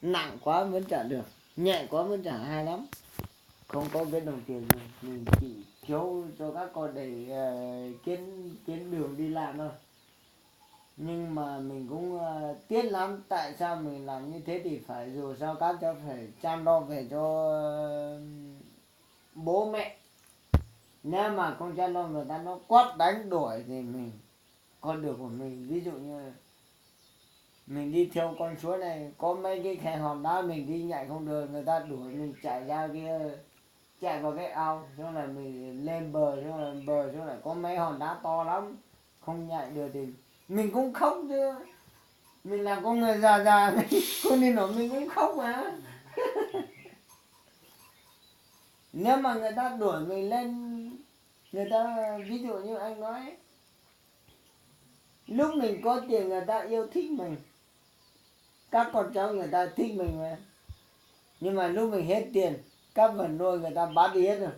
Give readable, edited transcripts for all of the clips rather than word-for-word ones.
nặng quá vẫn trả được, nhẹ quá vẫn trả hay lắm. Không có cái đồng tiền gì, mình chỉ thiếu cho các con để kiếm đường đi làm thôi. Nhưng mà mình cũng tiếc lắm, tại sao mình làm như thế thì phải dù sao các cháu phải chăm lo về cho bố mẹ. Nếu mà không chăm lo người ta nó quát đánh đuổi thì mình con đường của mình, ví dụ như mình đi theo con suối này có mấy cái khe hòn đá mình đi nhảy không được, người ta đuổi mình chạy ra kia, chạy vào cái ao, xong là mình lên bờ, xong là có mấy hòn đá to lắm không nhảy được thì mình cũng khóc chứ. Mình là con người già già không đi nổi mình cũng khóc mà. Nếu mà người ta đuổi mình lên, người ta ví dụ như anh nói lúc mình có tiền người ta yêu thích mình, các con cháu người ta thích mình mà. Nhưng mà lúc mình hết tiền, các vật nuôi người ta bắt đi hết rồi,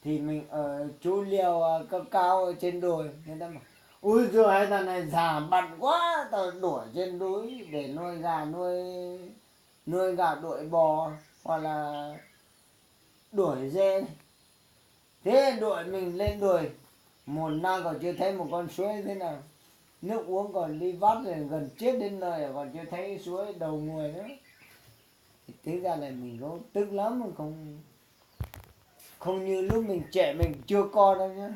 thì mình ở chú liều cao cao ở trên đồi, người ta bảo ui giời hai thằng này già bận quá, tao đuổi trên núi để nuôi gà, nuôi gà đuổi bò hoặc là đuổi dê. Thế đuổi mình lên đồi, một năm còn chưa thấy một con suối thế nào, nước uống còn đi vắt rồi, gần chết đến nơi còn chưa thấy suối đầu nguồn nữa. Thế ra là mình có tức lắm, mà không như lúc mình trẻ mình chưa co đâu nhá.